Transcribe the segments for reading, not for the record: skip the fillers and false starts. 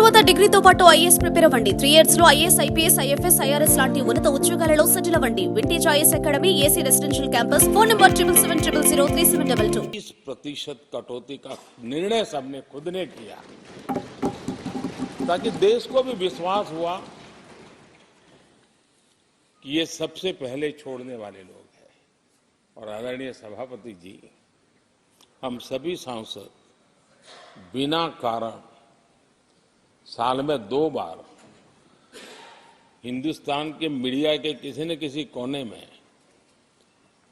తర్వాత డిగ్రీతో పాటు IAS prepare అవ్వండి. 3 years లో ఐఏఎస్, ఐపీఎస్, ఐఎఫ్ఎస్, ఐఆర్ఎస్ లాంటి ఉన్నత ఉద్యోగాలలో సెటిల్ అవ్వండి. Vintage IAS academy, AC residential campus. Phone number 7770033722. 30% कटौती का निर्णय सबने खुद ने किया ताकि देश को भी विश्वास हुआ कि ये सबसे पहले छोड़ने वाले लोग हैं। और आदरणीय सभापति जी, हम सभी सांसद बिना कारण साल में 2 बार हिंदुस्तान के मीडिया के किसी न किसी कोने में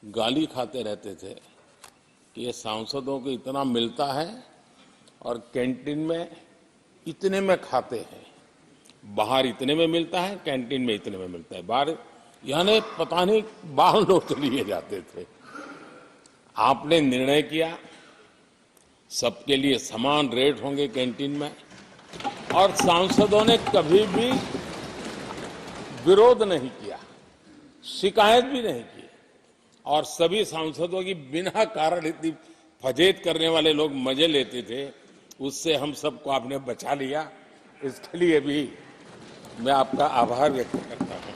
गाली खाते रहते थे कि ये सांसदों को इतना मिलता है और कैंटीन में इतने में खाते हैं, बाहर इतने में मिलता है, कैंटीन में इतने में मिलता है, बाहर यानी पता नहीं बाहर नोट लिए जाते थे। आपने निर्णय किया सबके लिए समान रेट होंगे कैंटीन में, और सांसदों ने कभी भी विरोध नहीं किया, शिकायत भी नहीं की, और सभी सांसदों की बिना कारण इतनी फजेत करने वाले लोग मजे लेते थे, उससे हम सबको आपने बचा लिया। इसके लिए भी मैं आपका आभार व्यक्त करता हूं।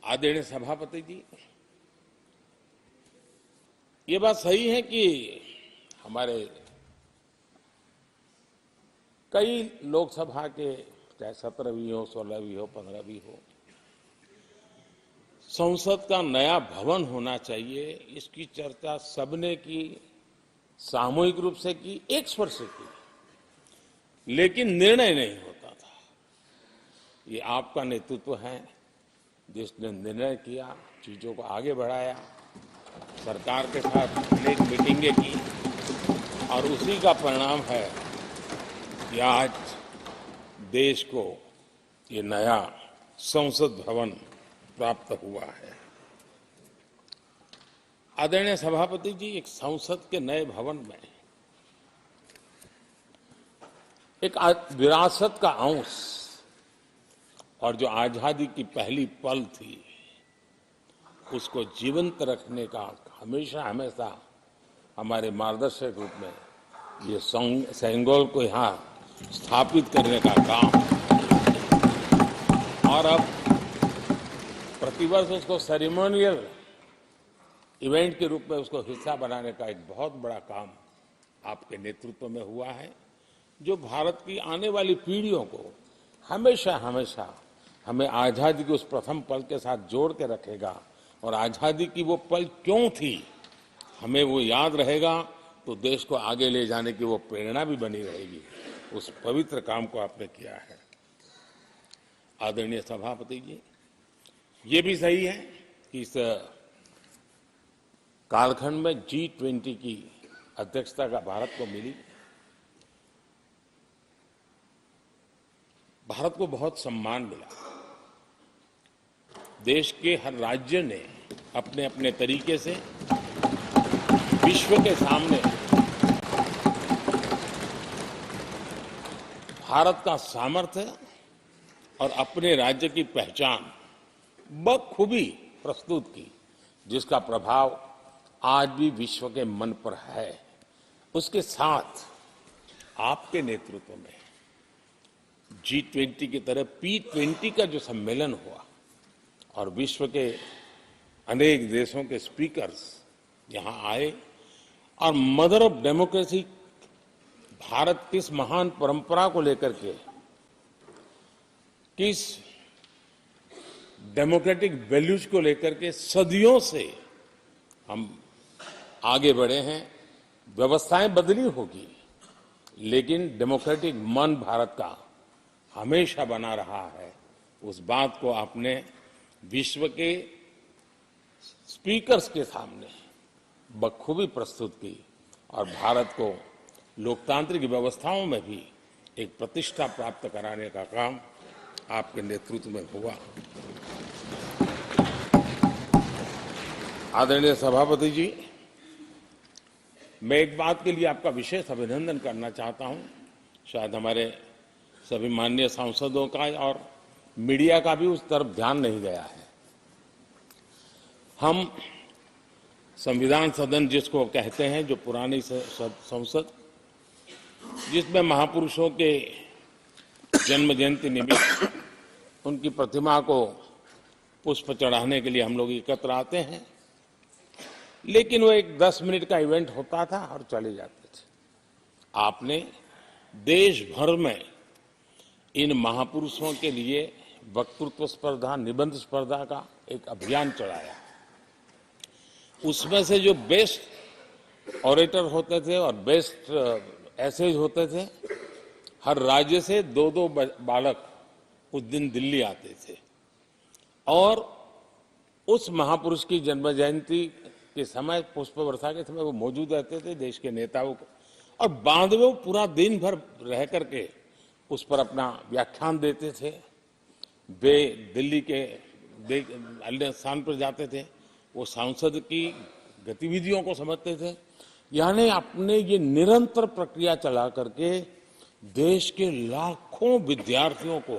आदरणीय सभापति जी, ये बात सही है कि हमारे कई लोकसभा के चाहे 17 भी हो, 16 भी हो, 15 भी हो, संसद का नया भवन होना चाहिए, इसकी चर्चा सबने की, सामूहिक रूप से की, एक स्वर से की, लेकिन निर्णय नहीं होता था। ये आपका नेतृत्व है जिसने निर्णय किया, चीजों को आगे बढ़ाया, सरकार के साथ अनेक मीटिंगें की, और उसी का परिणाम है कि आज देश को ये नया संसद भवन प्राप्त हुआ है। आदरणीय सभापति जी, एक संसद के नए भवन में एक विरासत का अंश और जो आजादी की पहली पल थी उसको जीवंत रखने का हमेशा हमेशा हमारे मार्गदर्शक रूप में ये सेंगोल को यहाँ स्थापित करने का काम, और अब प्रतिवर्ष उसको सेरेमोनियल इवेंट के रूप में उसको हिस्सा बनाने का एक बहुत बड़ा काम आपके नेतृत्व में हुआ है, जो भारत की आने वाली पीढ़ियों को हमेशा हमेशा हमें आजादी के उस प्रथम पल के साथ जोड़ के रखेगा, और आजादी की वो पल क्यों थी हमें वो याद रहेगा, तो देश को आगे ले जाने की वो प्रेरणा भी बनी रहेगी। उस पवित्र काम को आपने किया है। आदरणीय सभापति जी, ये भी सही है कि इस कालखंड में G20 की अध्यक्षता का भारत को मिली। भारत को बहुत सम्मान मिला। देश के हर राज्य ने अपने अपने तरीके से विश्व के सामने भारत का सामर्थ्य और अपने राज्य की पहचान बखूबी प्रस्तुत की, जिसका प्रभाव आज भी विश्व के मन पर है। उसके साथ आपके नेतृत्व में G20 की तरह P20 का जो सम्मेलन हुआ और विश्व के अनेक देशों के स्पीकर्स यहां आए, और मदर ऑफ डेमोक्रेसी भारत किस महान परंपरा को लेकर के, किस डेमोक्रेटिक वैल्यूज को लेकर के सदियों से हम आगे बढ़े हैं। व्यवस्थाएं बदली होगी, लेकिन डेमोक्रेटिक मन भारत का हमेशा बना रहा है। उस बात को आपने विश्व के स्पीकर्स के सामने बखूबी प्रस्तुत की, और भारत को लोकतांत्रिक व्यवस्थाओं में भी एक प्रतिष्ठा प्राप्त कराने का काम आपके नेतृत्व में हुआ। आदरणीय सभापति जी, मैं एक बात के लिए आपका विशेष अभिनंदन करना चाहता हूं। शायद हमारे सभी माननीय सांसदों का और मीडिया का भी उस तरफ ध्यान नहीं गया है। हम संविधान सदन जिसको कहते हैं, जो पुरानी संसद, जिसमें महापुरुषों के जन्म जयंती निमित्त उनकी प्रतिमा को पुष्प चढ़ाने के लिए हम लोग एकत्र आते हैं। लेकिन वो एक 10 मिनट का इवेंट होता था और चले जाते थे। आपने देश भर में इन महापुरुषों के लिए वक्तृत्व स्पर्धा, निबंध स्पर्धा का एक अभियान चलाया। उसमें से जो बेस्ट ऑरेटर होते थे और बेस्ट एसेज होते थे, हर राज्य से 2-2 बालक उस दिन दिल्ली आते थे और उस महापुरुष की जन्म जयंती के समय, पुष्प वर्षा के समय वो मौजूद रहते थे, देश के नेताओं को, और बाद में वो पूरा दिन भर रह करके उस पर अपना व्याख्यान देते थे। वे दिल्ली के अन्य स्थान पर जाते थे, वो सांसद की गतिविधियों को समझते थे। यानी अपने ये निरंतर प्रक्रिया चला करके देश के लाखों विद्यार्थियों को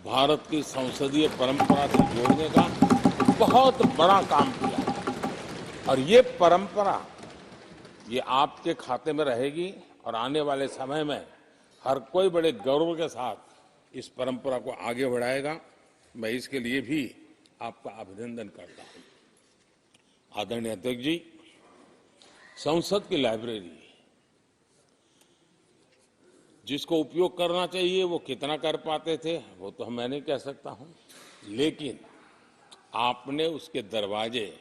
भारत की संसदीय परंपरा से जोड़ने का बहुत बड़ा काम किया। और ये परंपरा ये आपके खाते में रहेगी और आने वाले समय में हर कोई बड़े गौरव के साथ इस परंपरा को आगे बढ़ाएगा। मैं इसके लिए भी आपका अभिनंदन करता हूं। आदरणीय अध्यक्ष जी, संसद की लाइब्रेरी जिसको उपयोग करना चाहिए वो कितना कर पाते थे वो तो मैं नहीं कह सकता हूं, लेकिन आपने उसके दरवाजे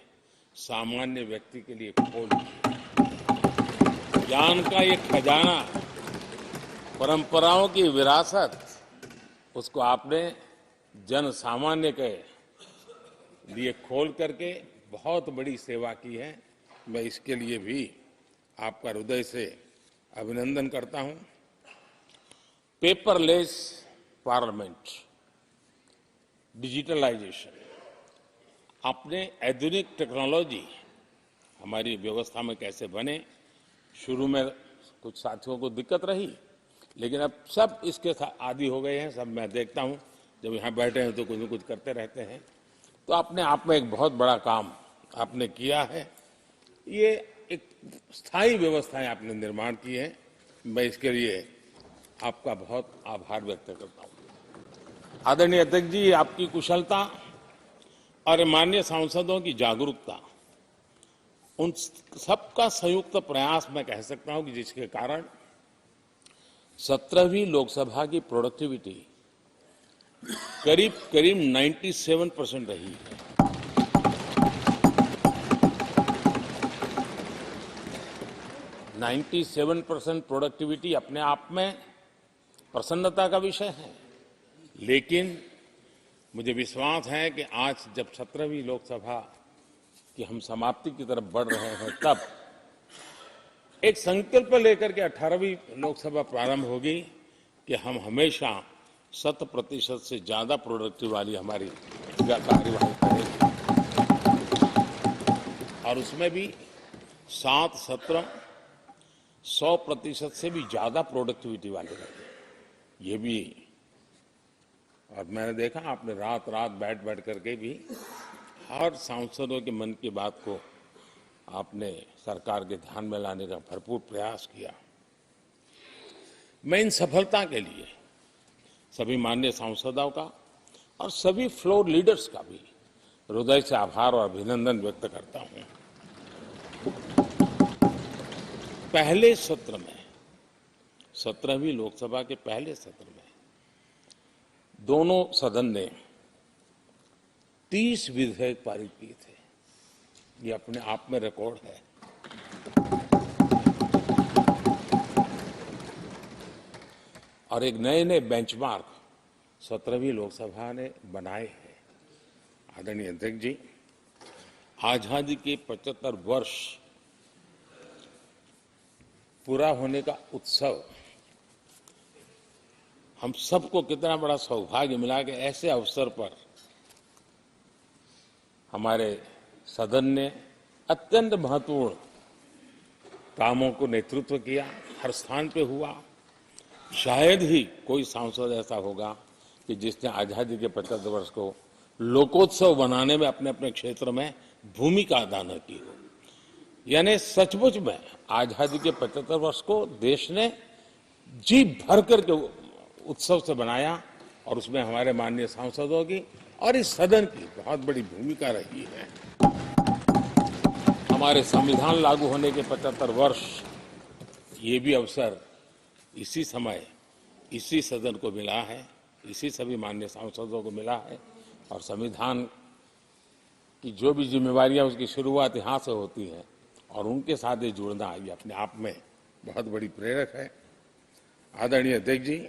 सामान्य व्यक्ति के लिए खोल दिए। ज्ञान का ये खजाना, परंपराओं की विरासत, उसको आपने जन सामान्य के लिए खोल करके बहुत बड़ी सेवा की है। मैं इसके लिए भी आपका हृदय से अभिनंदन करता हूं। पेपरलेस पार्लियामेंट, डिजिटलाइजेशन, आपने आधुनिक टेक्नोलॉजी हमारी व्यवस्था में कैसे बने। शुरू में कुछ साथियों को दिक्कत रही, लेकिन अब सब इसके आदी हो गए हैं। सब मैं देखता हूं, जब यहाँ बैठे हैं तो कुछ न कुछ करते रहते हैं। तो अपने आप में एक बहुत बड़ा काम आपने किया है। ये एक स्थायी व्यवस्थाएं आपने निर्माण की है। मैं इसके लिए आपका बहुत आभार व्यक्त करता हूं। आदरणीय अध्यक्ष जी, आपकी कुशलता और माननीय सांसदों की जागरूकता, उन सबका संयुक्त प्रयास मैं कह सकता हूं कि जिसके कारण 17वीं लोकसभा की प्रोडक्टिविटी करीब 97% रही है। 97% प्रोडक्टिविटी अपने आप में प्रसन्नता का विषय है। लेकिन मुझे विश्वास है कि आज जब 17वीं लोकसभा की हम समाप्ति की तरफ बढ़ रहे हैं, तब एक संकल्प लेकर के 18वीं लोकसभा प्रारंभ होगी कि हम हमेशा 100% से ज्यादा प्रोडक्टिव वाली हमारी कार्यवाही करेंगे। और उसमें भी 7 सत्र 100% से भी ज्यादा प्रोडक्टिविटी वाले रहेंगे। ये भी, और मैंने देखा आपने रात रात बैठ करके भी हर सांसदों के मन की बात को आपने सरकार के ध्यान में लाने का भरपूर प्रयास किया। मैं इन सफलता के लिए सभी माननीय सांसदों का और सभी फ्लोर लीडर्स का भी हृदय से आभार और अभिनंदन व्यक्त करता हूं। पहले सत्र में, 17वीं लोकसभा के पहले सत्र में दोनों सदन ने 30 विधेयक पारित किए थे। ये अपने आप में रिकॉर्ड है। और एक नए नए बेंचमार्क 17वीं लोकसभा ने बनाए हैं। आदरणीय अध्यक्ष जी, आजादी के 75 वर्ष पूरा होने का उत्सव, हम सबको कितना बड़ा सौभाग्य मिला कि ऐसे अवसर पर हमारे सदन ने अत्यंत महत्वपूर्ण कामों को नेतृत्व किया। हर स्थान पे हुआ। शायद ही कोई सांसद ऐसा होगा कि जिसने आजादी के 75 वर्ष को लोकोत्सव बनाने में अपने अपने क्षेत्र में भूमिका अदा न की हो। यानी सचमुच में आजादी के 75 वर्ष को देश ने जी भर करके उत्सव से बनाया और उसमें हमारे माननीय सांसदों की और इस सदन की बहुत बड़ी भूमिका रही है। हमारे संविधान लागू होने के 75 वर्ष, ये भी अवसर इसी समय इसी सदन को मिला है, इसी सभी माननीय सांसदों को मिला है और संविधान की जो भी जिम्मेवारियां उसकी शुरुआत यहाँ से होती है और उनके साथ ये जुड़ना ये अपने आप में बहुत बड़ी प्रेरक है। आदरणीय अध्यक्ष जी,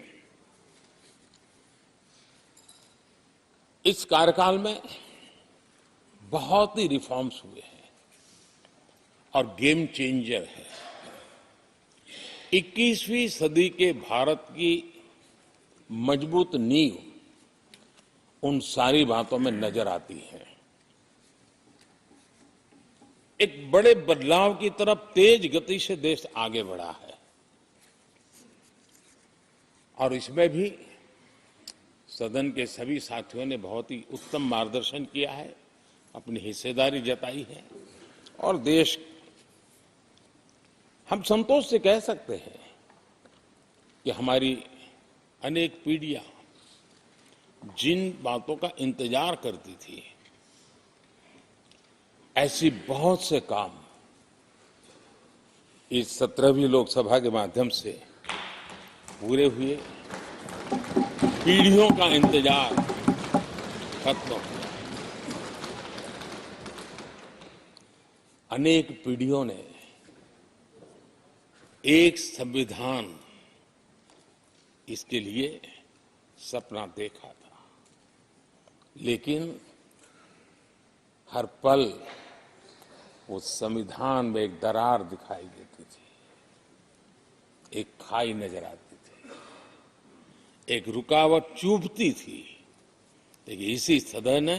इस कार्यकाल में बहुत ही रिफॉर्म्स हुए हैं और गेम चेंजर है। 21वीं सदी के भारत की मजबूत नींव उन सारी बातों में नजर आती है। एक बड़े बदलाव की तरफ तेज गति से देश आगे बढ़ा है और इसमें भी सदन के सभी साथियों ने बहुत ही उत्तम मार्गदर्शन किया है, अपनी हिस्सेदारी जताई है और देश, हम संतोष से कह सकते हैं कि हमारी अनेक पीढ़ियां जिन बातों का इंतजार करती थी, ऐसी बहुत से काम इस 17वीं लोकसभा के माध्यम से पूरे हुए। पीढ़ियों का इंतजार खत्म हुआ। अनेक पीढ़ियों ने एक संविधान इसके लिए सपना देखा था, लेकिन हर पल उस संविधान में एक दरार दिखाई देती थी, एक खाई नजर आती थी, एक रुकावट चुभती थी। लेकिन इसी सदन ने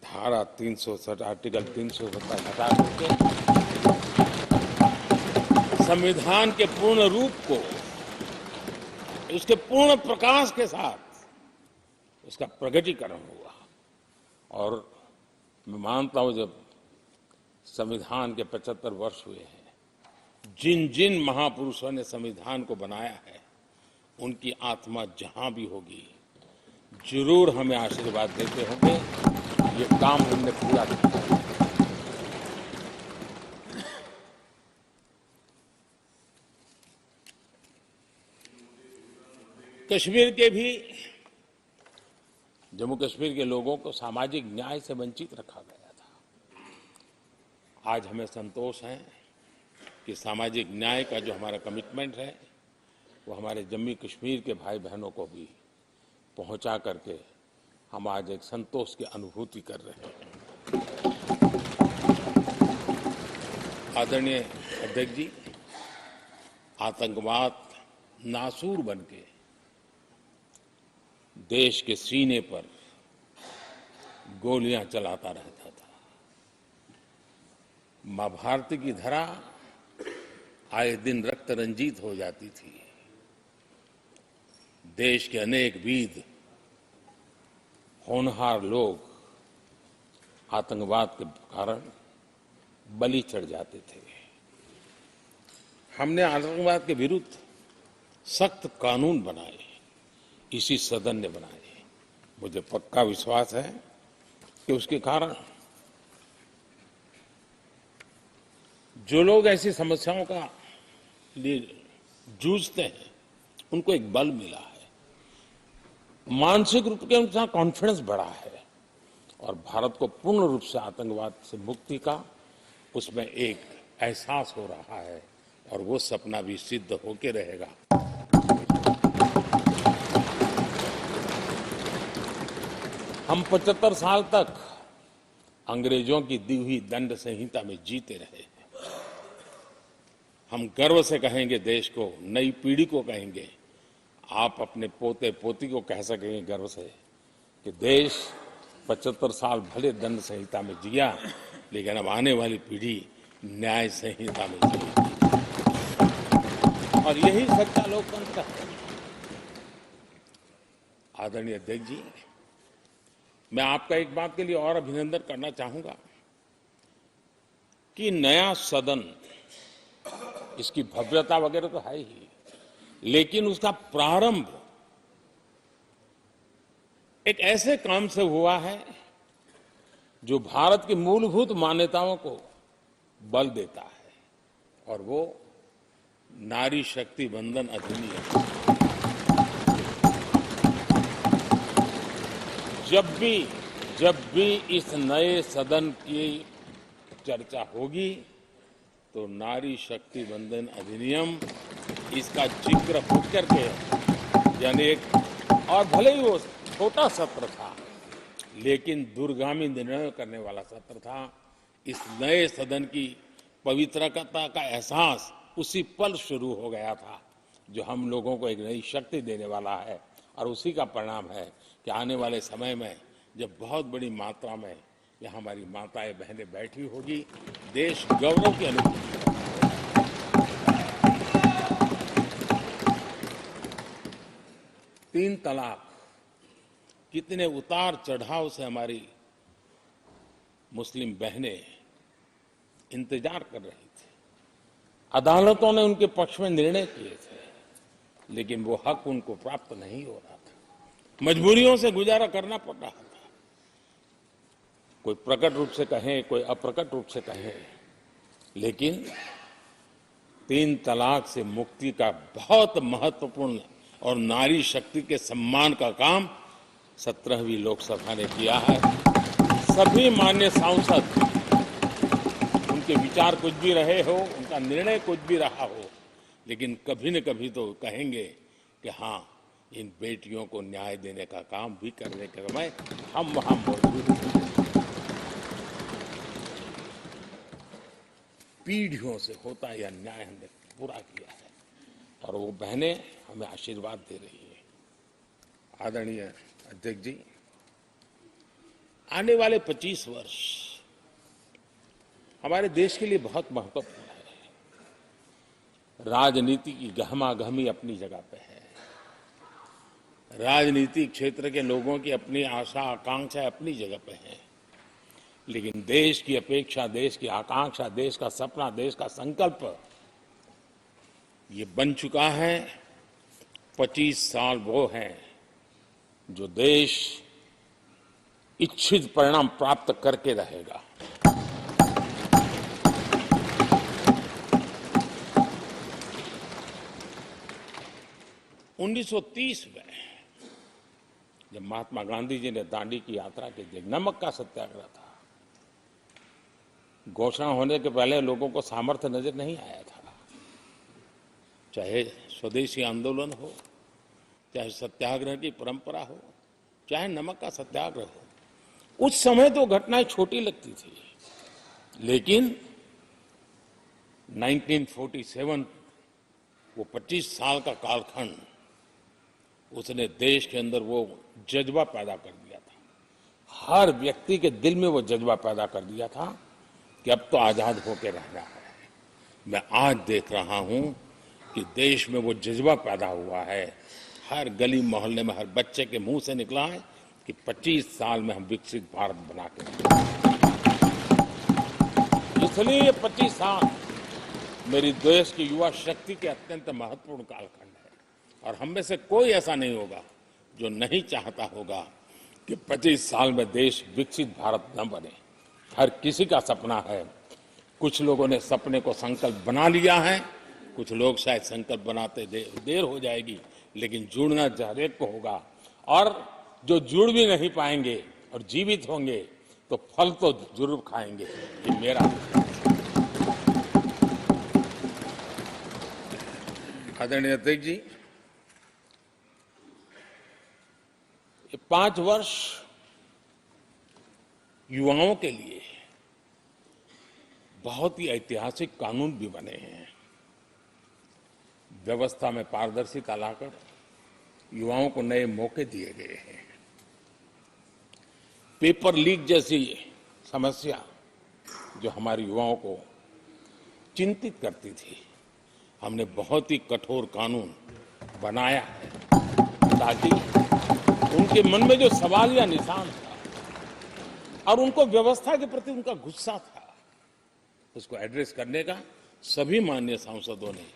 धारा 360 आर्टिकल 370 हटा करके संविधान के पूर्ण रूप को उसके पूर्ण प्रकाश के साथ उसका प्रकटीकरण हुआ। और मैं मानता हूं, जब संविधान के 75 वर्ष हुए हैं, जिन जिन महापुरुषों ने संविधान को बनाया है, उनकी आत्मा जहां भी होगी जरूर हमें आशीर्वाद देते होंगे ये काम हमने पूरा किया। कश्मीर के भी, जम्मू कश्मीर के लोगों को सामाजिक न्याय से वंचित रखा गया था। आज हमें संतोष है कि सामाजिक न्याय का जो हमारा कमिटमेंट है वो हमारे जम्मू कश्मीर के भाई बहनों को भी पहुंचा करके हम आज एक संतोष की अनुभूति कर रहे हैं। आदरणीय अध्यक्ष जी, आतंकवाद नासूर बनके देश के सीने पर गोलियां चलाता रहता था। मां भारती की धरा आए दिन रक्त रंजित हो जाती थी। देश के अनेक वीर होनहार लोग आतंकवाद के कारण बलि चढ़ जाते थे। हमने आतंकवाद के विरुद्ध सख्त कानून बनाए, इसी सदन ने बनाए। मुझे पक्का विश्वास है कि उसके कारण जो लोग ऐसी समस्याओं का लिए जूझते हैं, उनको एक बल मिला है, मानसिक रूप के उनका कॉन्फिडेंस बढ़ा है और भारत को पूर्ण रूप से आतंकवाद से मुक्ति का उसमें एक एहसास हो रहा है और वो सपना भी सिद्ध होके रहेगा। हम 75 साल तक अंग्रेजों की दी हुई दंड संहिता में जीते रहे। हम गर्व से कहेंगे, देश को, नई पीढ़ी को कहेंगे, आप अपने पोते पोती को कह सकेंगे गर्व से कि देश 75 साल भले दंड संहिता में जिया, लेकिन अब आने वाली पीढ़ी न्याय संहिता में जिएगी। और यही सच्चा लोकतंत्र है। आदरणीय अध्यक्ष जी, मैं आपका एक बात के लिए और अभिनंदन करना चाहूंगा कि नया सदन, इसकी भव्यता वगैरह तो है ही, लेकिन उसका प्रारंभ एक ऐसे काम से हुआ है जो भारत की मूलभूत मान्यताओं को बल देता है, और वो नारी शक्ति वंदन अधिनियम। जब भी इस नए सदन की चर्चा होगी तो नारी शक्ति वंदन अधिनियम इसका जिक्र हो करके, यानी एक, और भले ही वो छोटा सत्र था लेकिन दूरगामी निर्णय करने वाला सत्र था। इस नए सदन की पवित्रता का एहसास उसी पल शुरू हो गया था जो हम लोगों को एक नई शक्ति देने वाला है, और उसी का परिणाम है कि आने वाले समय में जब बहुत बड़ी मात्रा में यहाँ हमारी माताएं बहनें बैठी होगी, देश गौरव की अनुभूति करेगा। 3 तलाक कितने उतार चढ़ाव से हमारी मुस्लिम बहनें इंतजार कर रही थी। अदालतों ने उनके पक्ष में निर्णय किए थे, लेकिन वो हक उनको प्राप्त नहीं हो रहा था। मजबूरियों से गुजारा करना पड़ रहा था। कोई प्रकट रूप से कहें, कोई अप्रकट रूप से कहें, लेकिन 3 तलाक से मुक्ति का बहुत महत्वपूर्ण और नारी शक्ति के सम्मान का काम 17वीं लोकसभा ने किया है। सभी मान्य सांसद, उनके विचार कुछ भी रहे हो, उनका निर्णय कुछ भी रहा हो, लेकिन कभी न कभी तो कहेंगे कि हाँ, इन बेटियों को न्याय देने का काम भी करने के समय हम वहां मौजूद हैं। पीढ़ियों से होता यह न्याय हमने पूरा किया है, और वो बहनें हमें आशीर्वाद दे रही है। आदरणीय अध्यक्ष जी, आने वाले 25 वर्ष हमारे देश के लिए बहुत महत्वपूर्ण है। राजनीति की गहमागहमी अपनी जगह पे है, राजनीतिक क्षेत्र के लोगों की अपनी आशा आकांक्षा अपनी जगह पे है, लेकिन देश की अपेक्षा, देश की आकांक्षा, देश का सपना, देश का संकल्प ये बन चुका है। 25 साल वो हैं जो देश इच्छित परिणाम प्राप्त करके रहेगा। उन्नीस 1930 में जब महात्मा गांधी जी ने दांडी की यात्रा की थी, नमक का सत्याग्रह था, घोषणा होने के पहले लोगों को सामर्थ्य नजर नहीं आया था। चाहे स्वदेशी आंदोलन हो, चाहे सत्याग्रह की परंपरा हो, चाहे नमक का सत्याग्रह हो, उस समय तो घटनाएं छोटी लगती थी, लेकिन 1947 वो 25 साल का कालखंड, उसने देश के अंदर वो जज्बा पैदा कर दिया था। हर व्यक्ति के दिल में वो जज्बा पैदा कर दिया था कि अब तो आजाद होकर रहना है। मैं आज देख रहा हूं कि देश में वो जज्बा पैदा हुआ है। हर गली मोहल्ले में हर बच्चे के मुंह से निकला है कि 25 साल में हम विकसित भारत बना के रहेंगे। इसलिए ये 25 साल मेरी देश की युवा शक्ति के अत्यंत महत्वपूर्ण कालखंड है, और हम में से कोई ऐसा नहीं होगा जो नहीं चाहता होगा कि 25 साल में देश विकसित भारत न बने। हर किसी का सपना है। कुछ लोगों ने सपने को संकल्प बना लिया है, कुछ लोग शायद संकल्प बनाते देर हो जाएगी, लेकिन जुड़ना हरेक को होगा। और जो जुड़ भी नहीं पाएंगे और जीवित होंगे तो फल तो जरूर खाएंगे। ये मेरा आदरणीय अध्यक्ष जी, ये 5 वर्ष युवाओं के लिए बहुत ही ऐतिहासिक कानून भी बने हैं। व्यवस्था में पारदर्शिता लाकर युवाओं को नए मौके दिए गए हैं। पेपर लीक जैसी समस्या जो हमारे युवाओं को चिंतित करती थी, हमने बहुत ही कठोर कानून बनाया है ताकि उनके मन में जो सवाल या निशान था और उनको व्यवस्था के प्रति उनका गुस्सा था, उसको एड्रेस करने का सभी माननीय सांसदों ने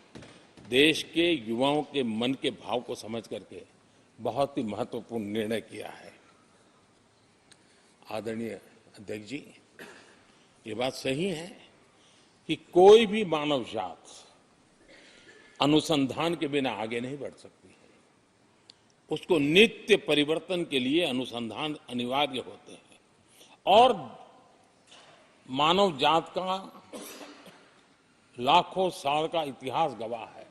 देश के युवाओं के मन के भाव को समझ करके बहुत ही महत्वपूर्ण निर्णय किया है। आदरणीय अध्यक्ष जी, ये बात सही है कि कोई भी मानव जात अनुसंधान के बिना आगे नहीं बढ़ सकती है। उसको नित्य परिवर्तन के लिए अनुसंधान अनिवार्य होते हैं और मानव जात का लाखों साल का इतिहास गवाह है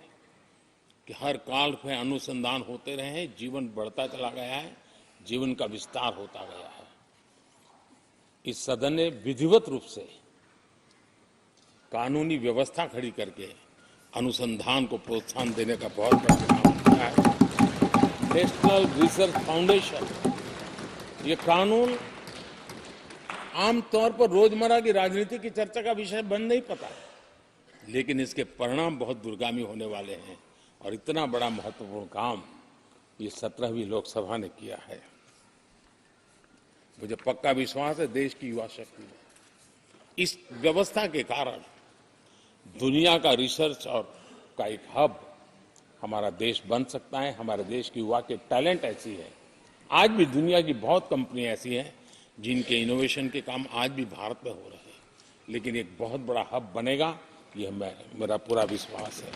कि हर काल में अनुसंधान होते रहे हैं, जीवन बढ़ता चला गया है, जीवन का विस्तार होता गया है। इस सदन ने विधिवत रूप से कानूनी व्यवस्था खड़ी करके अनुसंधान को प्रोत्साहन देने का बहुत बड़ा काम किया है। नेशनल रिसर्च फाउंडेशन, ये कानून आमतौर पर रोजमर्रा की राजनीति की चर्चा का विषय बन नहीं पता, लेकिन इसके परिणाम बहुत दूरगामी होने वाले हैं और इतना बड़ा महत्वपूर्ण काम ये 17वीं लोकसभा ने किया है। मुझे पक्का विश्वास है देश की युवा शक्ति में इस व्यवस्था के कारण दुनिया का रिसर्च और का एक हब हमारा देश बन सकता है। हमारे देश की युवा के टैलेंट ऐसी है, आज भी दुनिया की बहुत कंपनी ऐसी हैं जिनके इनोवेशन के काम आज भी भारत में हो रहे हैं, लेकिन एक बहुत बड़ा हब बनेगा, ये मेरा पूरा विश्वास है।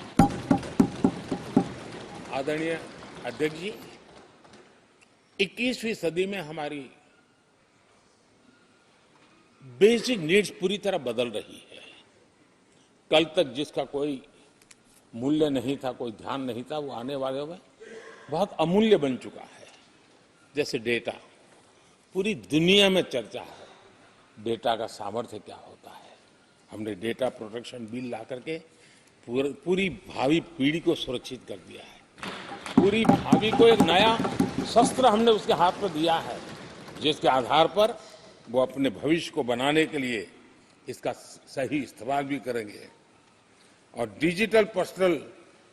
आदरणीय अध्यक्ष जी, 21वीं सदी में हमारी बेसिक नीड्स पूरी तरह बदल रही है। कल तक जिसका कोई मूल्य नहीं था, कोई ध्यान नहीं था, वो आने वाले में बहुत अमूल्य बन चुका है। जैसे डेटा, पूरी दुनिया में चर्चा है डेटा का सामर्थ्य क्या होता है। हमने डेटा प्रोटेक्शन बिल ला करके पूरी भावी पीढ़ी को सुरक्षित कर दिया है। पूरी भावी को एक नया शस्त्र हमने उसके हाथ में दिया है, जिसके आधार पर वो अपने भविष्य को बनाने के लिए इसका सही इस्तेमाल भी करेंगे। और digital personal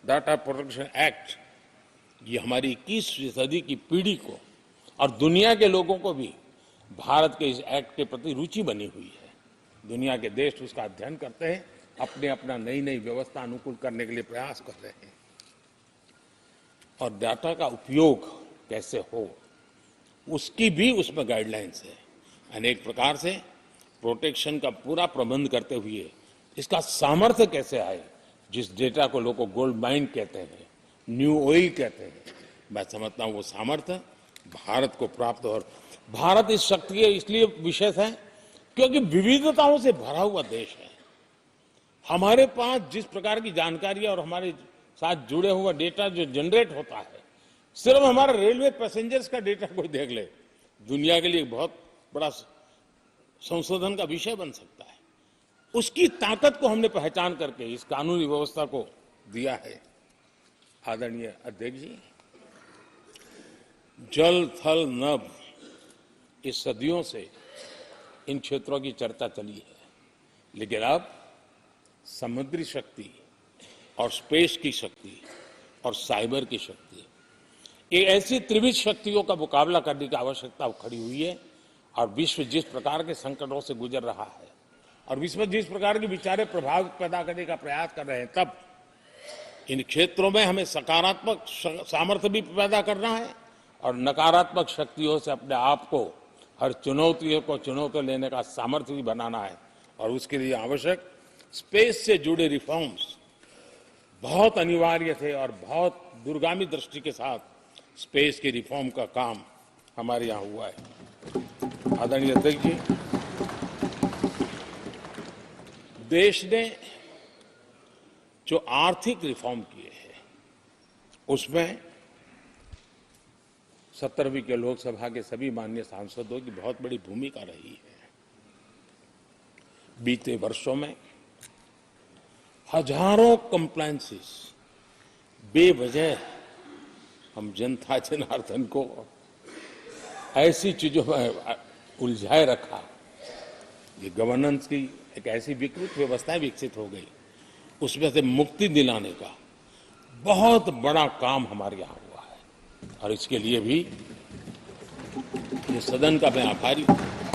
data protection act, ये हमारी 21वीं सदी की पीढ़ी को और दुनिया के लोगों को भी भारत के इस एक्ट के प्रति रुचि बनी हुई है। दुनिया के देश उसका अध्ययन करते हैं, अपने अपना नई नई व्यवस्था अनुकूल करने के लिए प्रयास कर रहे हैं। और डाटा का उपयोग कैसे हो, उसकी भी उसमें गाइडलाइंस है। अनेक प्रकार से प्रोटेक्शन का पूरा प्रबंध करते हुए इसका सामर्थ्य कैसे आए, जिस डेटा को लोगों गोल्ड माइन कहते हैं, न्यू ऑयल कहते हैं, मैं समझता हूं वो सामर्थ्य भारत को प्राप्त। और भारत इस शक्ति के इसलिए विशेष है क्योंकि विविधताओं से भरा हुआ देश है। हमारे पास जिस प्रकार की जानकारी और हमारे साथ जुड़े हुआ डेटा जो जनरेट होता है, सिर्फ हमारा रेलवे पैसेंजर्स का डेटा कोई देख ले, दुनिया के लिए बहुत बड़ा संशोधन का विषय बन सकता है। उसकी ताकत को हमने पहचान करके इस कानूनी व्यवस्था को दिया है। आदरणीय अध्यक्ष जी, जल थल नभ, इस सदियों से इन क्षेत्रों की चर्चा चली है, लेकिन अब समुद्री शक्ति और स्पेस की शक्ति और साइबर की शक्ति, ये ऐसी त्रिविध शक्तियों का मुकाबला करने की आवश्यकता खड़ी हुई है। और विश्व जिस प्रकार के संकटों से गुजर रहा है और विश्व जिस प्रकार के विचारे प्रभाव पैदा करने का प्रयास कर रहे हैं, तब इन क्षेत्रों में हमें सकारात्मक सामर्थ्य भी पैदा करना है और नकारात्मक शक्तियों से अपने आप को, हर चुनौतियों को चुनौती लेने का सामर्थ्य भी बनाना है। और उसके लिए आवश्यक स्पेस से जुड़े रिफॉर्म्स बहुत अनिवार्य थे और बहुत दूरगामी दृष्टि के साथ स्पेस के रिफॉर्म का काम हमारे यहाँ हुआ है। आदरणीय अध्यक्ष जी, देश ने जो आर्थिक रिफॉर्म किए हैं उसमें 17वीं के लोकसभा के सभी माननीय सांसदों की बहुत बड़ी भूमिका रही है। बीते वर्षों में हजारों कंप्लायंसेस बेवजह हम जनता जनार्दन को ऐसी चीजों में उलझाए रखा। ये गवर्नेंस की एक ऐसी विकृत व्यवस्था विकसित हो गई, उसमें से मुक्ति दिलाने का बहुत बड़ा काम हमारे यहाँ हुआ है और इसके लिए भी ये सदन का मैं आभारी हूं।